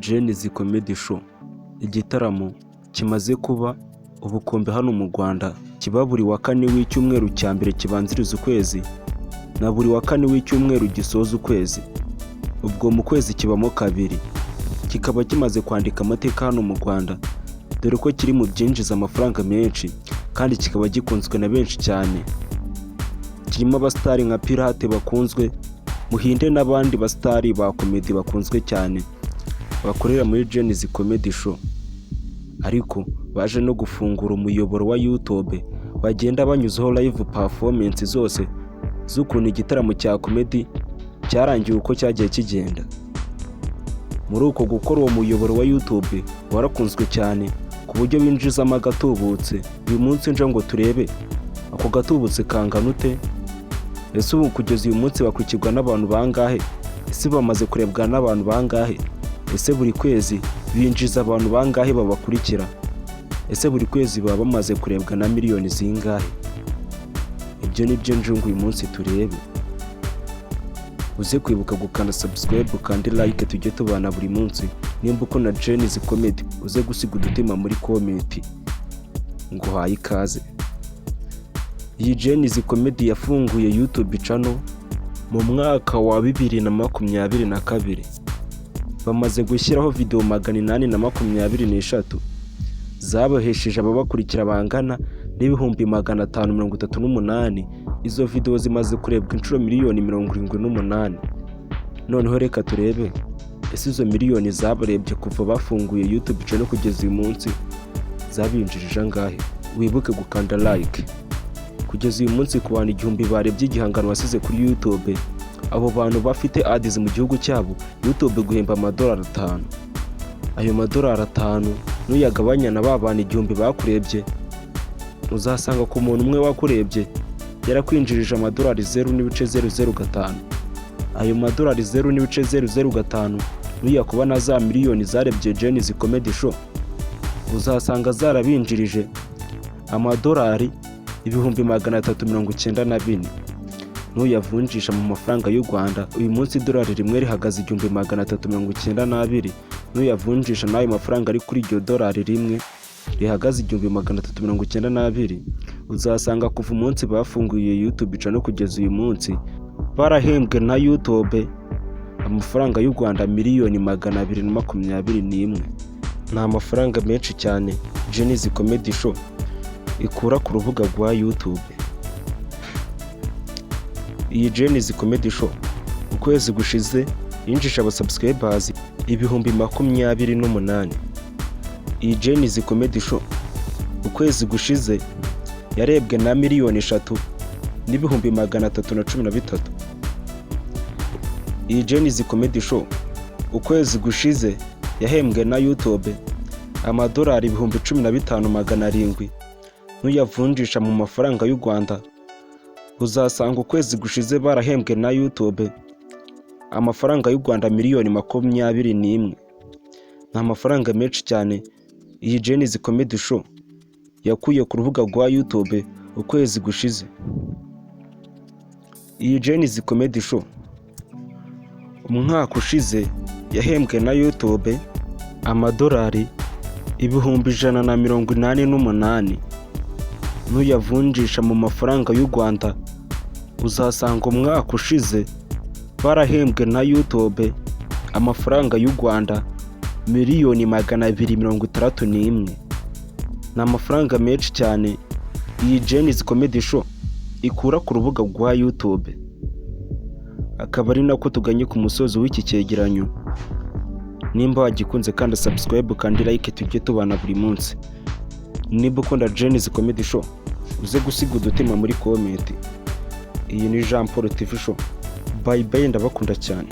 Jenny's Comedy Show, igitaramo kimaze kuba ubukombe hano mu Rwanda, kiba buri wa kane w'icyumweru cya mbere kibanziriza ukwezi na buri wa kane w'icyumweru gisoza ukwezi. Ubwo mu kwezi kibamo kabiri, kikaba kimaze kwandika amateka hano mu Rwanda, dore ko kiri mu byinjiza amafaranga menshi kandi kikaba gikunzwe na benshi cyane. Kirimo abasitari nka Pirate bakunzwe, Muhinde n'abandi basitari ba komedi bakunzwe cyane bakorera muri Jenny's Comedy Show. Ariko baje no gufungura umuyoboro wa YouTube bagenda banyuzaho live performance zose z'ukuntu igitaramo cya komedi cyarangiye uko cyagiye kigenda. Muri uko gukora uwo muyoboro wa YouTube warakunzwe cyane ku buryo binjizamo agatubutse. Uyu munsi nje ngo turebe ako gatubutse kangana ute, ese ubu kugeza uyu munsi bakurikirwa n'abantu bangahe, ese bamaze kurebwa n'abantu bangahe, ese buri kwezi binjiza abantu bangahe babakurikira, ese buri kwezi baba bamaze kurebwa na miliyoni zingahe. Ibyo ni byo njungu uyu munsi turebe. Uze kwibuka gukanda subscribe kandi like tujye tubana buri munsi. Nimba ukunda Jenny's Comedy uze gusiga udutima muri comment. Nguhaye ikaze. Iyi Jenny's Comedy yafunguye YouTube channel mu mwaka wa 2022. Bamaze gushyiraho video 823 zabahesheje ababakurikira bangana n'ibihumbi 538. Izo video zimaze kurebwa inshuro miliyoni 78. Noneho reka turebe ese izo miliyoni zabarebye kuva bafunguye YouTube channel kugeza uyu munsi zabinjirije angahe. Wibuke gukanda like. Kugeza uyu munsi ku bantu 1000 barebye igihangano wasize kuri YouTube, abo bantu bafite ads mu gihugu cyabo, YouTube guhemba $5. Ayo $5 nuyagabanya na babana 1000 bakurebye, uzasanga ku muntu umwe wakurebye yarakwinjirije $0.005. Ayo $0.005 nuyakuba na za miliyoni zarebye Jenny's Comedy Show, uzasanga zarabinjirije $394. Nuyavunjisha mu mafaranga y'u Rwanda, uyu munsi $1 rimwe rihagaze $392. Nuyavunjisha nayo mafaranga ari kuri iryo $1 rimwe rihagaze $392, uzasanga kuva umunsi bafunguye YouTube channel kugeza uyu munsi barahembwe na YouTube amafaranga y'u Rwanda miliyoni 221. Ni amafaranga menshi cyane Jenny's Comedy Show ikura ku rubuga rwa YouTube. Iyi Jenny's Comedy Show ukwezi gushize yinjisha abasubscribers 28,000. Iyi Jenny's Comedy Show ukwezi gushize yarebwe na miliyoni 3,313. Iyi Jenny's Comedy Show ukwezi gushize yahembwe na YouTube $15,700. Nuyavunjisha mu mafaranga y'u Rwanda, uzasanga ukwezi gushize barahembwe na YouTube amafaranga y'u Rwanda miliyoni 21. Ni amafaranga menshi cyane iyi Jenny's Comedy Show yakuye ku rubuga rwa YouTube ukwezi gushize. Iyi Jenny's Comedy Show umwaka ushize yahembwe na YouTube $188,000. Nuyavunjisha mu mafaranga y'u Rwanda, uzasanga umwaka ushize barahembwe na YouTube amafaranga y'u Rwanda miliyoni 261. Ni amafaranga menshi cyane iyi Jenny's Comedy Show ikura ku rubuga rwa YouTube. Akaba ari nako tuganye ku musozo w'iki cyegeranyo. Nimba wagikunze kandi subscribe kandi like tujye tubana buri munsi. Nimba ukunda Jenny's Comedy Show uze gusiga udutima muri comment. Iyi ni Jean Paul TV Show. Bye bye, ndabakunda cyane.